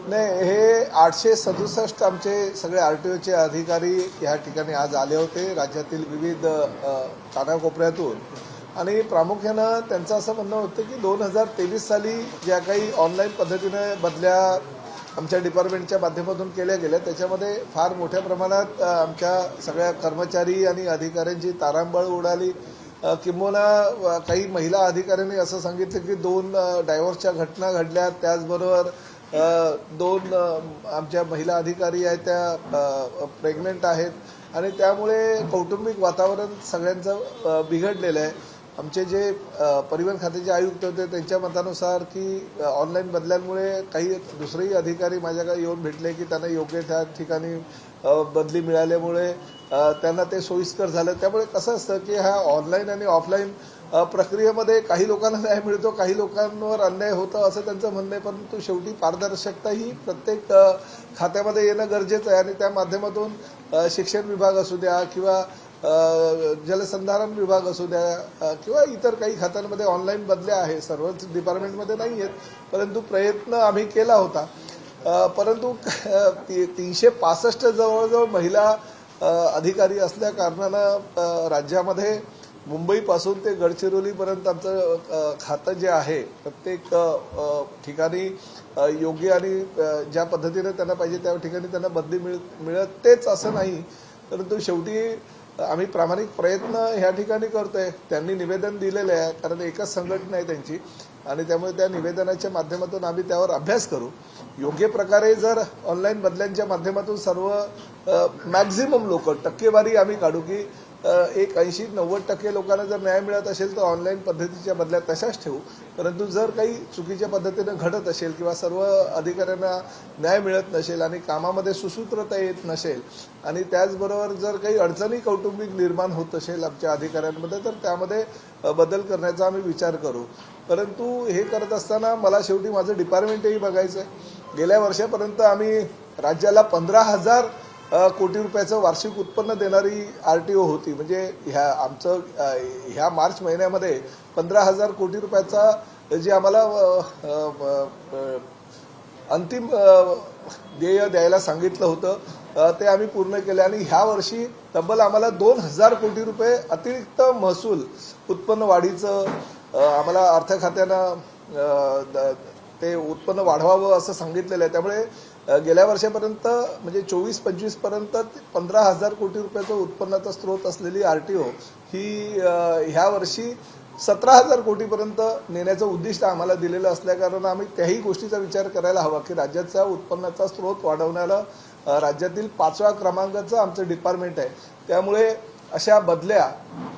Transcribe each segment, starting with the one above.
नाही, हे 867 आमचे सगळे आरटीओचे अधिकारी या ठिकाणी आज आले होते राज्यातील विविध कानाकोपऱ्यातून. आणि प्रामुख्यानं त्यांचं असं म्हणणं होतं की 2023 साली ज्या काही ऑनलाईन पद्धतीने बदल्या आमच्या डिपार्टमेंटच्या माध्यमातून केल्या गेल्या त्याच्यामध्ये फार मोठ्या प्रमाणात आमच्या सगळ्या कर्मचारी आणि अधिकाऱ्यांची तारांबळ उडाली. किंबहुना काही महिला अधिकाऱ्यांनी असं सांगितलं की 2 डायव्होर्सच्या घटना घडल्या, त्याचबरोबर 2 आमच्या महिला अधिकारी आहेत त्या प्रेग्नंट आहेत आणि त्यामुळे कौटुंबिक वातावरण सगळ्यांचं बिघडलेलं आहे. आमचे जे परिवहन खात्याचे आयुक्त होते त्यांच्या मतानुसार की ऑनलाईन बदल्यांमुळे काही दुसरेही अधिकारी माझ्याकडे येऊन भेटले की त्यांना योग्य त्या ठिकाणी बदली मिळाल्यामुळे त्यांना ते सोयीस्कर झालं. त्यामुळे कसं असतं की ह्या ऑनलाईन आणि ऑफलाईन प्रक्रियेमध्ये काही लोकांना न्याय मिळतो, काही लोकांवर अन्याय होतं असं त्यांचं म्हणणं आहे. परंतु शेवटी पारदर्शकता ही प्रत्येक खात्यामध्ये येणं गरजेचं आहे आणि त्या माध्यमातून शिक्षण विभाग असू द्या किंवा जलसंधारण विभाग असू द्या किंवा इतर काही खात्यांमध्ये ऑनलाईन बदल्या आहे. सर्वच डिपार्टमेंटमध्ये नाही आहेत, परंतु प्रयत्न आम्ही केला होता. परंतु 365 जवळजवळ महिला अधिकारी असल्या कारणानं राज्यामध्ये मुंबईपासून ते गडचिरोलीपर्यंत आमचं खातं जे आहे प्रत्येक ठिकाणी योग्य आणि ज्या पद्धतीने त्यांना पाहिजे त्या ठिकाणी त्यांना बदली मिळतेच असं नाही. परंतु शेवटी आम्ही प्रामाणिक प्रयत्न ह्या ठिकाणी करतोय. त्यांनी निवेदन दिलेलं आहे कारण एकच संघटना आहे त्यांची आणि त्यामुळे त्या निवेदनाच्या माध्यमातून आम्ही त्यावर अभ्यास करू. योग्य प्रकारे जर ऑनलाईन बदल्यांच्या माध्यमातून सर्व मॅक्झिमम लोक टक्केवारी आम्ही काढू की 80-90% लोकांना जर न्याय मिळत असेल तर ऑनलाईन पद्धतीच्या बदल्या तशाच ठेवू. परंतु जर काही चुकीच्या पद्धतीनं घडत असेल किंवा सर्व अधिकाऱ्यांना न्याय मिळत नसेल आणि कामामध्ये सुसूत्रता येत नसेल आणि त्याचबरोबर जर काही अडचणी कौटुंबिक निर्माण होत असेल आमच्या अधिकाऱ्यांमध्ये तर त्यामध्ये बदल करण्याचा आम्ही विचार करू. परंतु हे करत असताना मला शेवटी माझं डिपार्टमेंटही बघायचं आहे. गेल्या वर्षापर्यंत आम्ही राज्याला 15,000 कोटी रुपयाचं वार्षिक उत्पन्न देणारी आरटीओ होती. म्हणजे ह्या मार्च महिन्यामध्ये 15,000 कोटी रुपयाचा जे आम्हाला अंतिम देय द्यायला सांगितलं होतं ते आम्ही पूर्ण केले आणि ह्या वर्षी तब्बल आम्हाला 2,000 कोटी रुपये अतिरिक्त महसूल उत्पन्न वाढीचं आम्हाला अर्थ खात्यानं ते उत्पन्न वाढवावं असं सांगितलेलं आहे. त्यामुळे गेल्या वर्षापर्यंत म्हणजे 24-25 पर्यंत 15,000 कोटी रुपयाचं उत्पन्नाचा स्रोत असलेली आरटीओ ही ह्या वर्षी 17,000 कोटीपर्यंत नेण्याचं उद्दिष्ट आम्हाला दिलेलं असल्याकारणानं आम्ही त्याही गोष्टीचा विचार करायला हवा की राज्याच्या उत्पन्नाचा स्रोत वाढवण्याला राज्यातील 5व्या क्रमांकाचं आमचं डिपार्टमेंट आहे. त्यामुळे अशा बदल्या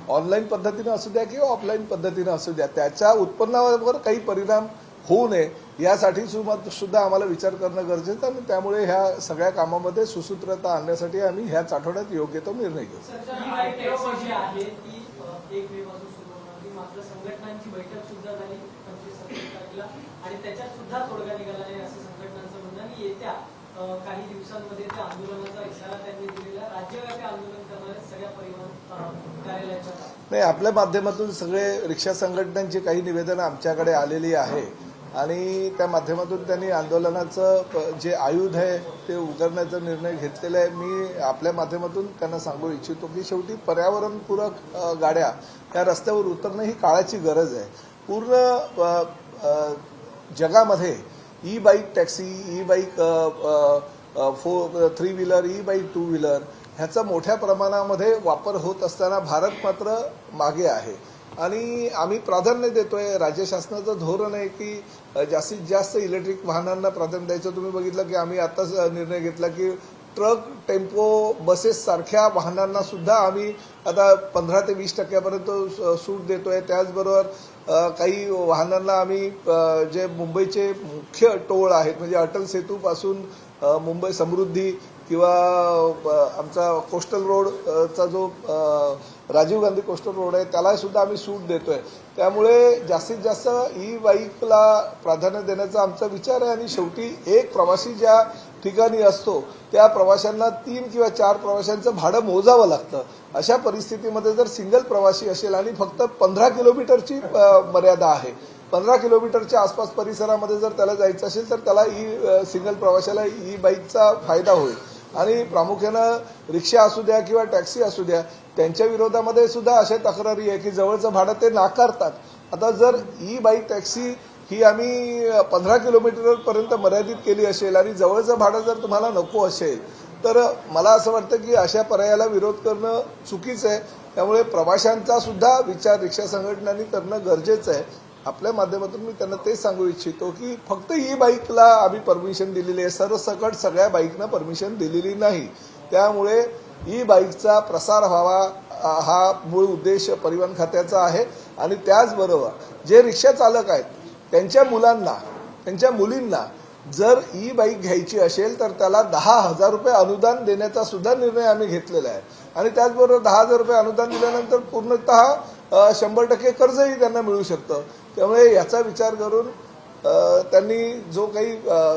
ऑनलाईन पद्धतीनं असू द्या किंवा ऑफलाईन पद्धतीनं असू द्या त्याच्या उत्पन्नावर काही परिणाम होऊ नये यासाठी सुद्धा आम्हाला विचार करणं गरजेचं आणि त्यामुळे ह्या सगळ्या कामामध्ये सुसूत्रता आणण्यासाठी आम्ही ह्याच आठवड्यात योग्य तो निर्णय घेऊ. संघटनांची बैठक सुद्धा झाली 25 तारखेला आणि त्याच्यात सुद्धा तोडगा निघाला नाही असं संघटनांचं म्हणणं आणि येत्या काही दिवसांमध्ये त्या आंदोलनाचा इशारा त्यांनी दिलेला. राज्यव्यापी आंदोलन करणाऱ्या सगळ्या परिवहन कार्यालयाच्या नाही, आपल्या माध्यमातून सगळे रिक्षा संघटनांची काही निवेदनं आमच्याकडे आलेली आहे आणि त्या माध्यमातून त्यांनी आंदोलनाचं जे आयुध आहे ते उगारण्याचा निर्णय घेतलेला आहे. मी आपल्या माध्यमातून त्यांना सांगू इच्छितो की शेवटी पर्यावरणपूरक गाड्या त्या रस्त्यावर उतरणं ही काळाची गरज आहे. पूर्ण जगामध्ये e bike taxi, e bike 3 wheeler, e bike 2 wheeler ह्याचा मोठ्या प्रमाणामध्ये वापर होत असताना भारत मात्र मागे आहे आणि आम्ही प्राधान्य देतोय. राज्य शासनाचं धोरण आहे की जास्तीत जास्त इलेक्ट्रिक वाहनांना प्राधान्य द्यायचं. तुम्ही बघितलं की आम्ही आताच निर्णय घेतला की ट्रक, टेम्पो, बसेस सारख्या वाहनांना सुद्धा आम्ही आता 15 ते 20% सूट देतोय. त्याचबरोबर काही वाहनांना आम्ही जे मुंबईचे मुख्य टोळ आहेत म्हणजे अटल सेतूपासून मुंबई समृद्धी किंवा आमचा कोस्टल रोडचा जो राजीव गांधी कोस्टल रोड आहे त्याला सुद्धा आम्ही सूट देतोय. त्यामुळे जास्तीत जास्त ई बाईकला प्राधान्य देण्याचा आमचा विचार आहे आणि शेवटी एक प्रवासी ज्या ठिकाणी असतो त्या प्रवाशांना 3 किंवा 4 प्रवाशांचं भाडं मोजावं लागतं. अशा परिस्थितीमध्ये जर सिंगल प्रवासी असेल आणि फक्त 15 किलोमीटरची मर्यादा आहे 15 किलोमीटरच्या आसपास परिसरामध्ये जर त्याला जायचं असेल तर त्याला सिंगल प्रवाशाला ई बाईकचा फायदा होईल. आणि प्रामुख्यानं रिक्षा असू द्या किंवा टॅक्सी असू द्या, त्यांच्या विरोधामध्ये सुद्धा अशा तक्रारी आहे की जवळचं भाडं ते नाकारतात. आता जर ई बाईक टॅक्सी ही आम्ही 15 किलोमीटरपर्यंत मर्यादित केली असेल आणि जवळचं भाडं जर तुम्हाला नको असेल तर मला असं वाटतं की अशा पर्यायाला विरोध करणं चुकीचं आहे. त्यामुळे प्रवाशांचा सुद्धा विचार रिक्षा संघटनांनी करणं गरजेचं आहे. आपल्या माध्यमातून मी त्यांना तेच सांगू इच्छितो की फक्त ई बाईकला आम्ही परमिशन दिलेली आहे, सरसकट सगळ्या बाईकना परमिशन दिलेली नाही. त्यामुळे ई बाईकचा प्रसार व्हावा हा मूळ उद्देश परिवहन खात्याचा आहे. आणि त्याचबरोबर जे रिक्षा चालक आहेत त्यांच्या मुलांना, त्यांच्या मुलींना जर ई बाईक घ्यायची असेल तर त्याला 10,000 रुपये अनुदान देण्याचा सुद्धा निर्णय आम्ही घेतलेला आहे. आणि त्याचबरोबर 10,000 रुपये अनुदान दिल्यानंतर पूर्णतः 100% कर्जही त्यांना मिळू शकतं. त्यामुळे याचा विचार करून त्यांनी जो काही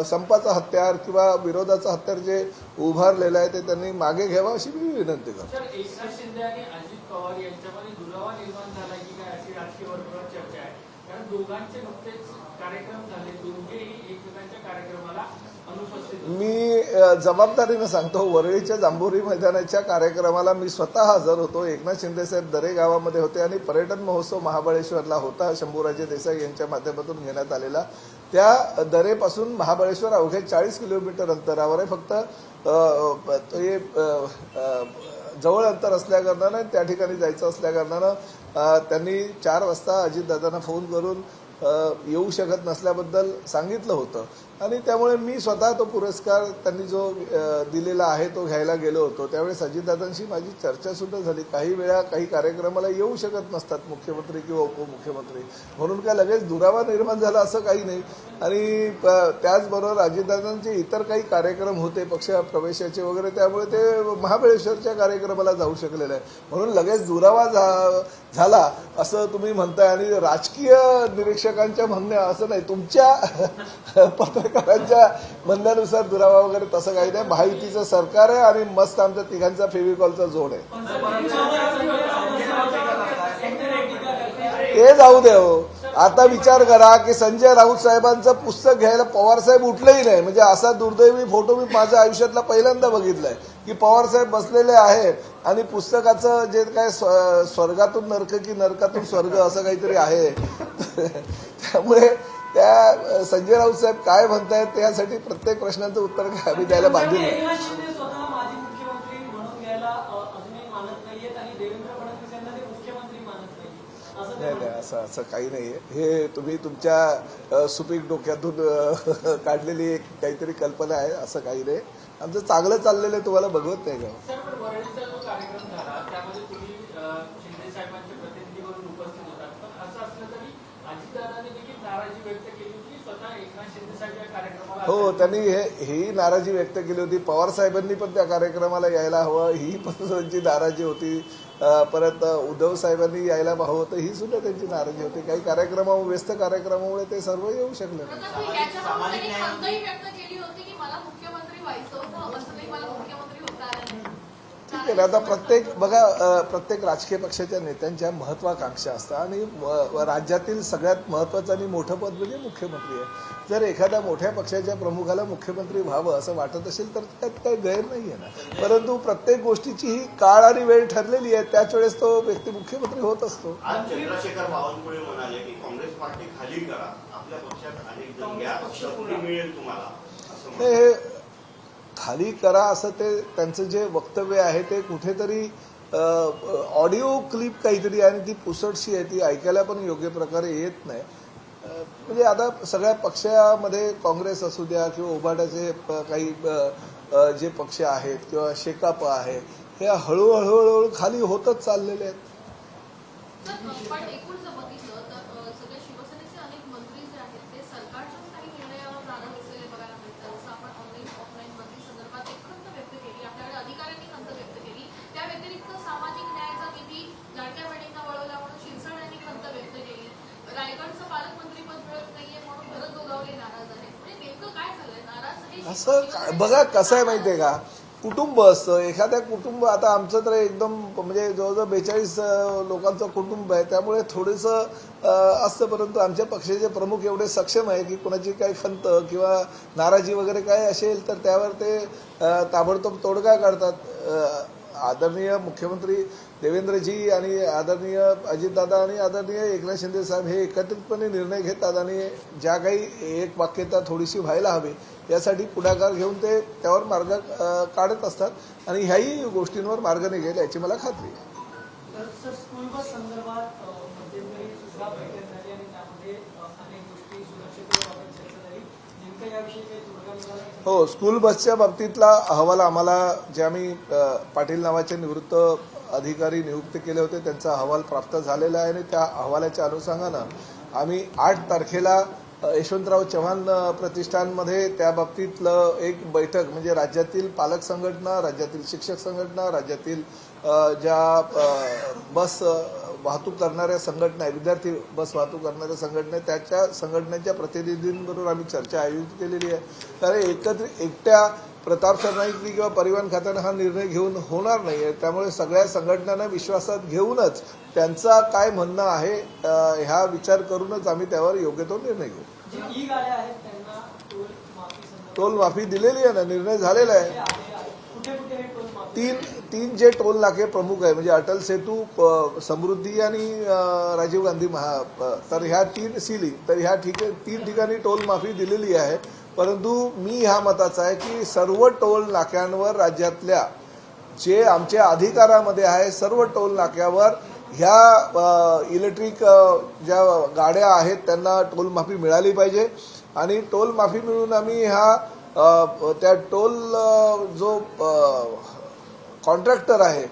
संपाचा हत्यार किंवा विरोधाचा हत्यार जे उभारलेलं आहे ते त्यांनी मागे घ्यावं अशी मी विनंती करतो. सर, एकनाथ शिंदे आणि अजित पवार यांच्यामध्ये दुरावा निर्माण झाला की काय अशी राजकीय वर्तुळात चर्चा आहे. कारण दोघांचे नुकतेच कार्यक्रम झाले, दोघेही एकमेकांच्या कार्यक्रमाला अनुपस्थित होते. मी जबाबदारीनं सांगतो, वरळीच्या जांभोरी मैदानाच्या कार्यक्रमाला मी स्वतः हजर होतो. एकनाथ शिंदे साहेब दरे गावामध्ये होते आणि पर्यटन महोत्सव महाबळेश्वरला होता शंभूराजे देसाई यांच्या माध्यमातून घेण्यात आलेला. त्या दरेपासून महाबळेश्वर अवघ्या 40 किलोमीटर अंतरावर आहे. फक्त ते जवळ अंतर असल्याकारणानं त्या ठिकाणी जायचं असल्याकारणानं त्यांनी 4 वाजता अजितदादांना फोन करून येऊ शकत नसल्याबद्दल सांगितलं होतं. आणि त्यामुळे मी स्वतः तो पुरस्कार त्यांनी जो दिलेला आहे तो घ्यायला गेलो होतो. त्यावेळेस अजितदादांशी माझी चर्चा सुद्धा झाली. काही वेळा काही कार्यक्रमाला येऊ शकत नसतात मुख्यमंत्री किंवा उपमुख्यमंत्री, म्हणून काय लगेच दुरावा निर्माण झाला असं काही नाही. आणि त्याचबरोबर अजितदादांचे इतर काही कार्यक्रम होते पक्ष प्रवेशाचे वगैरे, त्यामुळे ते महाबळेश्वरच्या कार्यक्रमाला जाऊ शकलेले आहे. म्हणून लगेच दुरावा झाला असं तुम्ही म्हणताय. आणि राजकीय निरीक्षकांच्या म्हणण्या असं नाही, तुमच्या पत्रकारांच्या म्हणण्यानुसार दुरावा वगैरे तसं काही नाही. महायुतीचं सरकार आहे आणि मस्त आमच्या तिघांचा फेविकॉलचा जोड आहे. ते जाऊ दे हो. आता विचार करा की संजय राऊत साहेबांचं पुस्तक घ्यायला पवार साहेब उठलेही नाही. म्हणजे असा दुर्दैवी फोटो मी माझ्या आयुष्यातला पहिल्यांदा बघितलाय की पवार साहेब बसलेले आहेत आणि पुस्तकाचं जे काय स्वर्गातून नरक की नरकातून स्वर्ग असं काहीतरी आहे. त्यामुळे त्या संजय राऊत साहेब काय म्हणतायत त्यासाठी प्रत्येक प्रश्नाचं उत्तर आम्ही द्यायला बांधील नाही. एकनाथ शिंदे स्वतः माजी मुख्यमंत्री म्हणून घ्यायला अजूनही मानत नाहीयेत आणि देवेंद्र फडणवीस यांना ते मुख्यमंत्री मानत नाहीये असं ते नाही, असं काही नाहीये. हे तुम्ही तुमच्या सुपीक डोक्यातून काढलेली एक काहीतरी कल्पना आहे, असं काही नाही. आमचं चांगलं चाललेलं आहे, तुम्हाला बघवत नाही का? सर, पण वरळीचा जो कार्यक्रम झाला त्यामध्ये तुम्ही शिंदे साहेबांचे प्रतिनिधी म्हणून उपस्थित होतात. पण असं असलं तरी अजितदादांनी देखील नाराजी व्यक्त केली होती स्वतः एकनाथ शिंदे साहेब या कार्यक्रमाला. हो, त्यांनी ही नाराजी व्यक्त केली होती. पवार साहेबांनी पण त्या कार्यक्रमाला यायला हवं ही पण त्यांची नाराजी होती. परत उद्धव साहेबांनी यायला हवं होतं ही सुद्धा त्यांची नाराजी होती. काही व्यस्त कार्यक्रमामुळे ते सर्व येऊ शकले नाही. ठीक आहे ना. आता प्रत्येक राजकीय पक्षाच्या नेत्यांच्या महत्वाकांक्षा असतात आणि राज्यातील सगळ्यात महत्वाचं आणि मोठं पद म्हणजे मुख्यमंत्री आहे. जर एखाद्या मोठ्या पक्षाच्या प्रमुखाला मुख्यमंत्री व्हावं असं वाटत असेल तर त्यात काही गैर नाही आहे ना. परंतु प्रत्येक गोष्टीची ही काळ आणि वेळ ठरलेली आहे, त्याच वेळेस तो व्यक्ती मुख्यमंत्री होत असतो. आज चंद्रशेखर बावनकुळे म्हणाले की काँग्रेस पार्टी खाली करा, आपल्या पक्षात अनेक जण घ्या, संधी मिळेल तुम्हाला असं हे खाली करा असं ते त्यांचं जे वक्तव्य आहे ते कुठेतरी ऑडिओ क्लिप काहीतरी आणि ती पुसटशी आहे, ती ऐकायला पण योग्य प्रकारे येत नाही. म्हणजे आता सगळ्या पक्षामध्ये काँग्रेस असू द्या किंवा उभाटाचे काही जे पक्ष आहेत किंवा शेकाप आहे हे हळूहळू खाली होतच चाललेले आहेत. पण एकूण जर बघितलं तर सगळे शिवसेनेचे अनेक मंत्री जे आहेत ते सरकारच्याच काही निर्णयावर नाराज असलेले बघायला मिळतात. जसं आपण ऑनलाईन ऑफलाईन बंदी संदर्भात एक खंत व्यक्त केली, आपल्याकडे अधिकाऱ्यांनी खंत व्यक्त केली. त्या व्यतिरिक्त सामाजिक न्यायाचा निधी लाडक्या बहिणींना वळवला म्हणून शिरसाट यांनी खंत व्यक्त केली. रायगडचं पालकमंत्रीपद मिळत नाहीये म्हणून भरत गोगावले नाराज आहेत. म्हणजे नेमकं काय झालंय? नाराज असं बघा कसं आहे माहितीये का, कुटुंब असतं एखाद्या कुटुंब, आता आमचं तर एकदम म्हणजे जवळजवळ 42 लोकांचं कुटुंब आहे, त्यामुळे थोडंसं असतं. परंतु आमच्या पक्षाचे प्रमुख एवढे सक्षम आहे की कोणाची काही खंत किंवा नाराजी वगैरे काय असेल तर त्यावर ते ताबडतोब तोडगा काढतात. आदरणीय मुख्यमंत्री देवेंद्रजी आणि आदरणीय अजितदादा आणि आदरणीय एकनाथ शिंदे साहेब हे एकत्रितपणे निर्णय घेतात आणि ज्या काही एक वाक्यता थोडीशी व्हायला हवी यासाठी पुढाकार घेऊन ते त्यावर मार्ग काढत असतात आणि ह्याही गोष्टींवर मार्ग निघेल याची मला खात्री आहे. सर, स्कूल बस संदर्भात मध्यंतरी सुद्धा बैठक झाली आणि त्यामध्ये अनेक गोष्टी सुरक्षिततेबाबत चर्चा झाली. नेमकं याविषयी काही तोडगा निघाला? हो, स्कूल बसच्या बाबतीतला अहवाल आम्हाला जे आम्ही पाटील नावाचे निवृत्त अधिकारी नियुक्त केले होते त्यांचा अहवाल प्राप्त झालेला आहे आणि त्या अहवालाच्या अनुषंगानं आम्ही 8 तारखेला यशवंतराव चव्हाण प्रतिष्ठानमध्ये त्या बाबतीतलं एक बैठक म्हणजे राज्यातील पालक संघटना, राज्यातील शिक्षक संघटना, राज्यातील ज्या बस वाहतूक करणाऱ्या संघटना आहे, विद्यार्थी बस वाहतूक करणाऱ्या संघटना आहे, त्याच्या संघटनेच्या प्रतिनिधींबरोबर आम्ही चर्चा आयोजित केलेली आहे. कारण एकट्या प्रताप सरनाईकनी किंवा परिवहन खात्यानं हा निर्णय घेऊन होणार नाही आहे. त्यामुळे सगळ्या संघटनांना विश्वासात घेऊनच त्यांचा काय म्हणणं आहे ह्या विचार करूनच आम्ही त्यावर योग्य तो निर्णय घेऊ. जे ई गाड्या आहेत त्यांना टोल माफी संदर्भात टोल माफी दिलेली आहे ना, निर्णय झालेला आहे. कुठे कुठे हे टोल माफी? तीन जे टोल नाके प्रमुख आहे म्हणजे अटल सेतू, समृद्धी आणि राजीव गांधी तर ह्या 3 सीली तर ह्या 3 ठिकाणी टोल माफी दिलेली आहे. परंतु मी ह्या मताचा आहे की सर्व टोल नाक्यांवर राज्यातल्या जे आमच्या अधिकारामध्ये आहे सर्व टोल नाक्यावर ह्या इलेक्ट्रिक ज्या गाड्या आहेत त्यांना टोल माफी मिळाली पाहिजे आणि टोल माफी मिळून आम्ही त्या टोल जो कॉन्ट्रॅक्टर आहे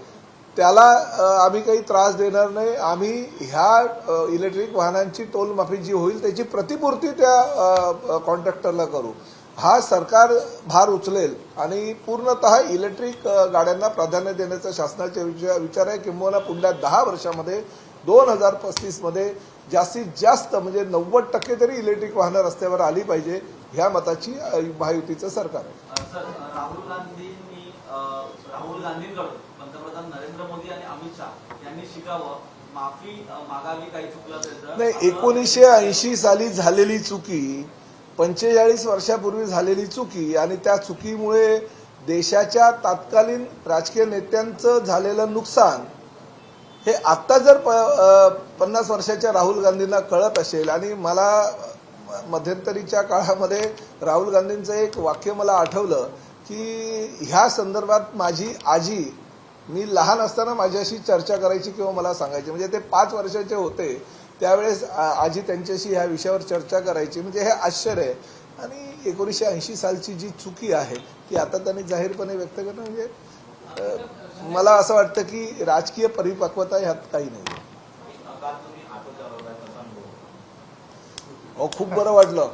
त्याला आम्ही काही त्रास देणार नाही. आम्ही ह्या इलेक्ट्रिक वाहनांची टोल माफी जी होईल त्याची प्रतिपूर्ती त्या कॉन्ट्रॅक्टरला करू. हा सरकार भार उचलेल आणि पूर्णतः इलेक्ट्रिक गाड्यांना प्राधान्य देण्याचा शासनाचा विचार आहे. किंबहुना पुढल्या 10 वर्षामध्ये 2035 मध्ये जास्तीत जास्त म्हणजे 90% तरी इलेक्ट्रिक वाहनं रस्त्यावर आली पाहिजे ह्या मताची महायुतीचं सरकार आहे. सर, राहुल गांधींकडून पंतप्रधान नरेंद्र मोदी आणि अमित शहा यांनी शिकावं, माफी मागावी काही चुकलं तर. नाही, 1980 साली झालेली चुकी, 45 वर्षापूर्वी झालेली चुकी आणि त्या चुकीमुळे देशाच्या तत्कालीन राजकीय नेत्यांचं झालेलं नुकसान हे आत्ता जर 50 वर्षाच्या राहुल गांधींना कळत असेल आणि मला मध्यंतरीच्या काळामध्ये राहुल गांधींचं एक वाक्य मला आठवलं की ह्या संदर्भात माझी आजी, मी लहान असताना माझ्याशी चर्चा करायची किंवा मला सांगायची, म्हणजे ते 5 वर्षाचे होते त्यावेळेस आजी त्यांच्याशी ह्या विषयावर चर्चा करायची. म्हणजे हे आश्चर्य आहे. आणि 1980 सालची जी चुकी आहे ती आता त्यांनी जाहीरपणे व्यक्त करणं म्हणजे मला असं वाटतं की राजकीय परिपक्वता ह्यात काही नाही. खूप बरं वाटलं.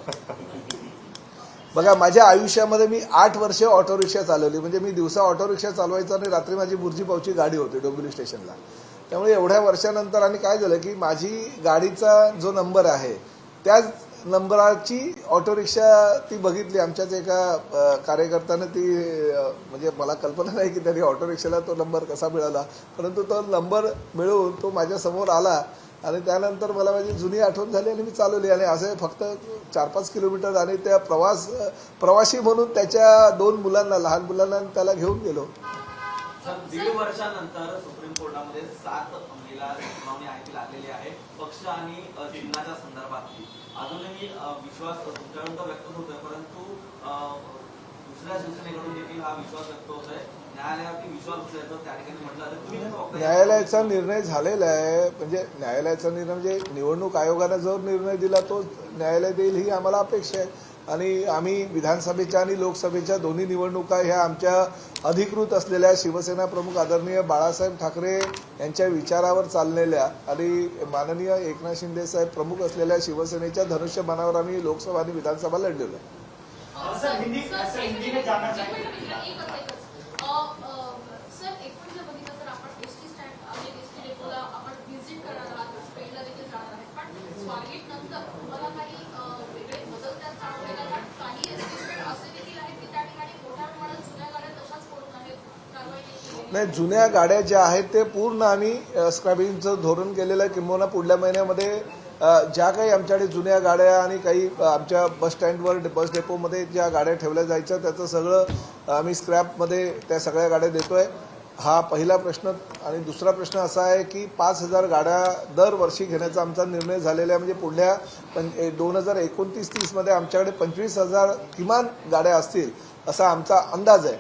बघा, माझ्या आयुष्यामध्ये मी 8 वर्ष ऑटो रिक्षा चालवली. म्हणजे मी दिवसा ऑटो रिक्षा चालवायचा आणि रात्री माझी बुर्जी पावची गाडी होती डोंबिवली स्टेशनला. त्यामुळे एवढ्या वर्षानंतर आणि काय झालं की माझी गाडीचा जो नंबर आहे त्याच नंबराची ऑटो रिक्षा ती बघितली आमच्याच एका कार्यकर्त्यानं. ती म्हणजे मला कल्पना नाही की त्यांनी ऑटो रिक्षाला तो नंबर कसा मिळाला, परंतु तो नंबर मिळवून तो माझ्यासमोर आला आणि त्यानंतर मला माझी जुनी आठवण झाली आणि मी चालवली. आणि असं फक्त 4-5 किलोमीटर आणि त्या प्रवासी म्हणून त्याच्या 2 मुलांना, लहान मुलांना त्याला घेऊन गेलो. सर, 1.5 वर्षानंतर सुप्रीम कोर्टामध्ये 7 महिला सुनावणी आहे लागलेली आहे पक्ष आणि चिन्हाच्या संदर्भातली. अजूनही विश्वास तुमच्याकडून व्यक्त होतोय, परंतु दुसऱ्या शिवसेनेकडून देखील हा विश्वास व्यक्त होतोय. न्यायालयावरती विश्वास असल्याचं त्या ठिकाणी म्हटलं. न्यायालयाचा निर्णय झालेला आहे. म्हणजे न्यायालयाचा निर्णय म्हणजे निवडणूक आयोगाने जो निर्णय दिला तो न्यायालय देईल ही आम्हाला अपेक्षा आहे. आणि आम्ही विधानसभेच्या आणि लोकसभेच्या दोन्ही निवडणुका ह्या आमच्या अधिकृत असलेल्या शिवसेना प्रमुख आदरणीय बाळासाहेब ठाकरे यांच्या विचारावर चाललेल्या आणि माननीय एकनाथ शिंदे साहेब प्रमुख असलेल्या शिवसेनेच्या धनुष्यबाणावर आम्ही लोकसभा आणि विधानसभा लढलेलो आहे. सर, एकूण जर बघितलं तर आपण एसटी स्टँड आणि एसटी डेपोला आपण व्हिजिट करणार आहात, स्पेनला देखील जाणार आहे. पण स्वारगेट नंतर तुम्हाला काही वेगळे बदल त्यात जाणवलेला? कारण काही एसटी स्टँड असे देखील आहेत की त्या ठिकाणी मोठ्या प्रमाणात जुन्या गाड्या तशाच पडून आहेत, नाही, जुन्या गाड्या ज्या आहेत ते पूर्ण आम्ही स्क्रॅबिंगचं धोरण केलेलं आहे. किंबहुना पुढल्या महिन्यामध्ये ज्या काही आमच्याकडे जुन्या गाड्या आणि काही आमच्या बस स्टँडवर बस डेपोमध्ये ज्या गाड्या ठेवल्या जायच्या त्याचं सगळं आम्ही स्क्रॅपमध्ये त्या सगळ्या गाड्या देतोय. हा पहिला प्रश्न. आणि दुसरा प्रश्न असा आहे की 5,000 गाड्या दरवर्षी घेण्याचा आमचा निर्णय झालेला आहे. म्हणजे पुढल्या 2029-30 मध्ये आमच्याकडे 25,000 किमान गाड्या असतील असा आमचा अंदाज आहे.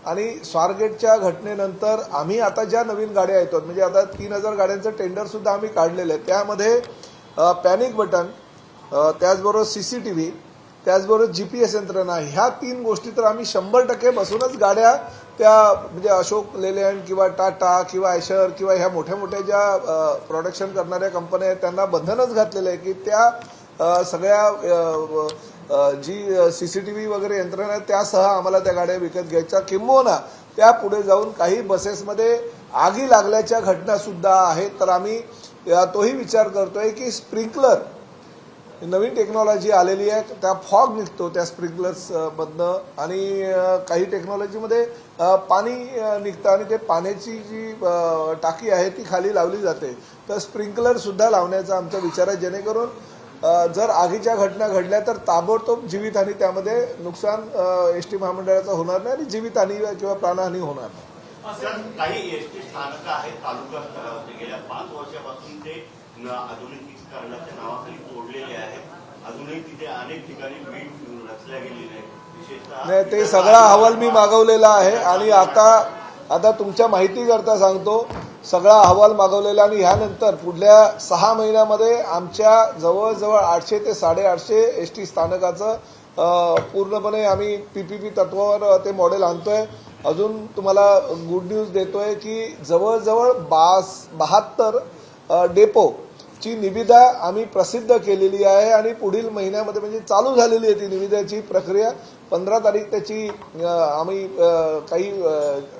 आणि स्वारगेटच्या घटनेनंतर आम्ही आता ज्या नवीन गाड्या येतात म्हणजे आता 3,000 गाड्यांचं टेंडर सुद्धा आम्ही काढलेलं आहे. त्यामध्ये पॅनिक बटन, त्याचबरोबर CCTV, त्याचबरोबर GPS यंत्रणा, ह्या 3 गोष्टी तर आम्ही 100% बसूनच गाड्या त्या म्हणजे अशोक लेलँड किंवा टाटा किंवा आयशर किंवा ह्या मोठ्या मोठ्या ज्या प्रोडक्शन करणाऱ्या कंपन्या आहेत त्यांना बंधनच घातलेलं आहे की त्या सगळ्या जी CCTV वगैरे यंत्रणा आहे त्यासह आम्हाला त्या गाड्या विकत घ्यायच्या. किंबहुना त्या पुढे जाऊन काही बसेसमध्ये आगी लागल्याच्या घटना सुद्धा आहेत. तर आम्ही तोही विचार करतोय की स्प्रिंकलर नवीन टेक्नॉलॉजी आलेली आहे, त्या फॉग निघतो त्या स्प्रिंकलर्स मधनं आणि काही टेक्नॉलॉजीमध्ये पाणी निघतं आणि ते पाण्याची जी टाकी आहे ती खाली लावली जाते. तर स्प्रिंकलर सुद्धा लावण्याचा आमचा विचार आहे जेणेकरून जर आगीच्या घटना घडल्या तर ताबडतोब जीवितहानी त्यामध्ये नुकसान एसटी महामंडळाचं होणार नाही आणि जीवितहानी किंवा प्राणहानी होणार नाही. सर, काही एसटी स्थानकं आहेत तालुका स्तरावरती गेल्या 5 वर्षापासून ते आधुनिकीकरणाच्या नावाखाली तोडलेले आहेत. अजूनही तिथे अनेक ठिकाणी वीट रचल्या गेलेल्या आहेत. विशेषतः नाही, ते सगळा अहवाल मी मागवलेला आहे आणि आता तुमच्या माहितीकरता सांगतो, सगळा अहवाल मागवलेला आणि ह्यानंतर पुढल्या 6 महिन्यामध्ये आमच्या जवळजवळ 800 ते 850 एसटी स्थानकाचं पूर्णपणे आम्ही PPP तत्वावर ते मॉडेल आणतोय. अजून तुम्हाला गुड न्यूज देतोय की जवळजवळ 72 डेपोची निविदा आम्ही प्रसिद्ध केलेली आहे आणि पुढील महिन्यामध्ये म्हणजे चालू झालेली आहे ती निविदाची प्रक्रिया. 15 तारीख त्याची आम्ही काही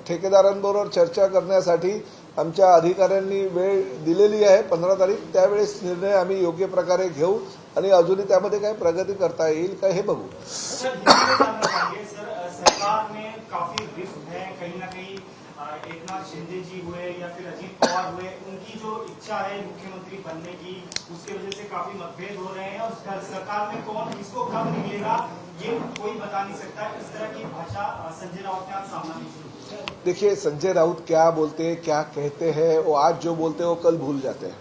ठेकेदारांबरोबर चर्चा करण्यासाठी आमच्या अधिकाऱ्यांनी वेळ दिलेली आहे. 15 तारीख त्यावेळेस निर्णय आम्ही योग्य प्रकारे घेऊ आणि अजूनही त्यामध्ये काय प्रगती करता येईल का हे बघू. सरकार में काफी रिस्क है, कहीं ना कहीं एकनाथ शिंदे जी हुए या फिर अजीत पवार हुए, उनकी जो इच्छा है मुख्यमंत्री बनने की उसकी वजह से काफी मतभेद हो रहे हैं और सरकार में कौन किसको कब निकलेगा ये कोई बता नहीं सकता. इस तरह की भाषा संजय राउत ने आज सामना नहीं शुरू. देखिए, संजय राउत क्या बोलते हैं, क्या कहते हैं, वो आज जो बोलते हैं वो कल भूल जाते हैं.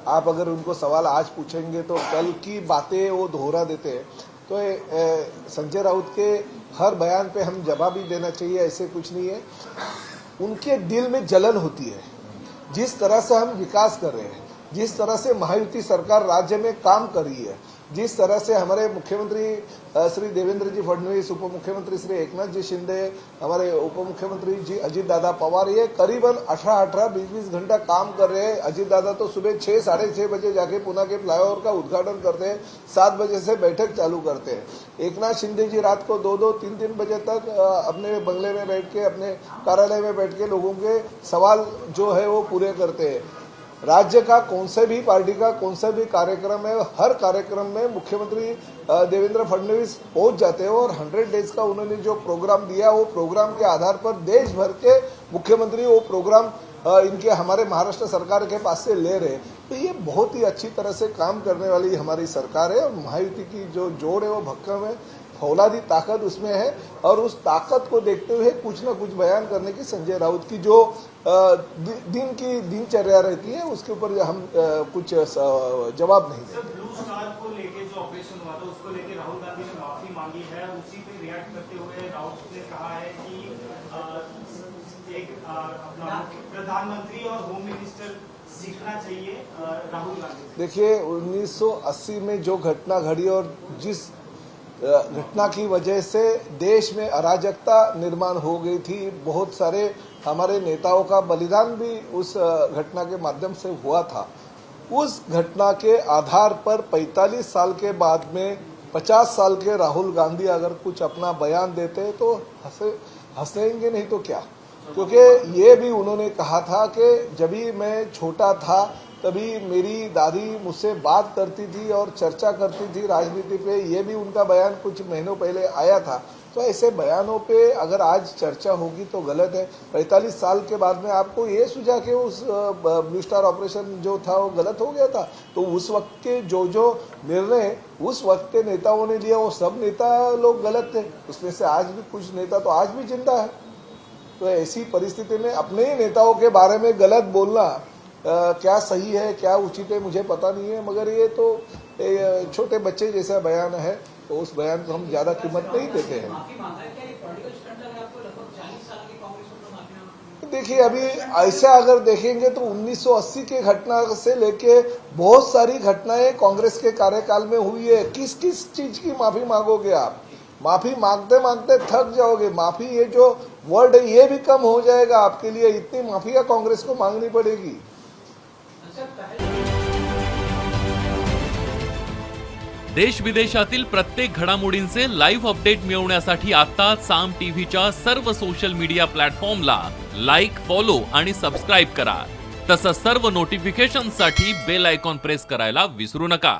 आप अगर उनको सवाल आज पूछेंगे तो कल की बातें वो दोहरा देते हैं. तो संजय राउत के हर बयान पे हम जवाब ही देना चाहिए ऐसे कुछ नहीं है. उनके दिल में जलन होती है. जिस तरह से हम विकास कर रहे हैं, जिस तरह से महायुति सरकार राज्य में काम कर रही है, जिस तरह से हमारे मुख्यमंत्री श्री देवेंद्र जी फडणवीस, उप मुख्यमंत्री श्री एकनाथ जी शिंदे, हमारे उप मुख्यमंत्री जी अजीत दादा पवार, ये करीबन 18-18, 20-20 घंटा काम कर रहे हैं. अजीत दादा तो सुबह 6, 6:30 बजे जाके पुणे के फ्लाईओवर का उद्घाटन करते हैं, 7 बजे से बैठक चालू करते हैं. एकनाथ शिंदे जी रात को 2-2, 3-3 बजे तक अपने बंगले में बैठ के, अपने कार्यालय में बैठ के लोगों के सवाल जो है वो पूरे करते हैं. राज्य का कौन से भी पार्टी का कौन सा भी कार्यक्रम है, हर कार्यक्रम में मुख्यमंत्री देवेंद्र फडणवीस पहुंच जाते हैं और 100 डेज का उन्होंने जो प्रोग्राम दिया वो प्रोग्राम के आधार पर देश भर के मुख्यमंत्री वो प्रोग्राम इनके हमारे महाराष्ट्र सरकार के पास से ले रहे. तो ये बहुत ही अच्छी तरह से काम करने वाली हमारी सरकार है और महायुति की जो जोड़ है वो भक्कम है, फौलादी ताकत उसमें है और उस ताकत को देखते हुए कुछ न कुछ बयान करने की संजय राउत की जो दिन की दिनचर्या रहती है उसके ऊपर हम कुछ जवाब नहीं देते. ब्लू स्टार को लेके जो ऑपरेशन हुआ था उसको लेके राहुल गांधी ने माफी मांगी है. उसी पे रिएक्ट करते हुए राउत ने कहा है कि एक अपना प्रधानमंत्री और होम मिनिस्टर सीखना चाहिए राहुल गांधी. देखिए, 1980 में जो घटना घड़ी और जिस घटना की वजह से देश में अराजकता निर्माण हो गई थी, बहुत सारे हमारे नेताओं का बलिदान भी उस घटना के माध्यम से हुआ था. उस घटना के आधार पर 45 साल के बाद में 50 साल के राहुल गांधी अगर कुछ अपना बयान देते तो हंसेंगे नहीं तो क्या. क्योंकि ये भी उन्होंने कहा था कि जब भी मैं छोटा था तभी मेरी दादी मुझसे बात करती थी और चर्चा करती थी राजनीति पे. ये भी उनका बयान कुछ महीनों पहले आया था. तो ऐसे बयानों पे अगर आज चर्चा होगी तो गलत है। 45 साल के बाद में आपको ये सुझा के उस ब्लू स्टार ऑपरेशन जो था वो गलत हो गया था, तो उस वक्त के जो निर्णय उस वक्त के नेताओं ने लिया वो सब नेता लोग गलत थे। उसमें से आज भी कुछ नेता तो आज भी जिंदा है। तो ऐसी परिस्थिति में अपने ही नेताओं के बारे में गलत बोलना क्या सही है क्या उचित है मुझे पता नहीं है, मगर ये तो छोटे बच्चे जैसा बयान है, तो उस बयान को हम ज्यादा कीमत नहीं देते हैं। माफी मांगा है क्या? ये पॉलिटिकल स्टंट है आपको लगभग 40 साल की कांग्रेस में माफी मांगा। देखिए अभी ऐसा अगर देखेंगे तो 1980 के घटना से लेके बहुत सारी घटनाएं कांग्रेस के कार्यकाल में हुई है। किस किस चीज की माफी मांगोगे आप? माफी मांगते मांगते थक जाओगे। माफी ये जो वर्ड है ये भी कम हो जाएगा आपके लिए, इतनी माफिया कांग्रेस को मांगनी पड़ेगी। देश विदेशातील प्रत्येक घडामोडींचे लाईव्ह अपडेट मिळवण्यासाठी आता साम टीव्हीच्या सर्व सोशल मीडिया प्लॅटफॉर्मला लाईक, फॉलो आणि सबस्क्राईब करा। तसंच सर्व नोटिफिकेशनसाठी बेल आयकॉन प्रेस करायला विसरू नका।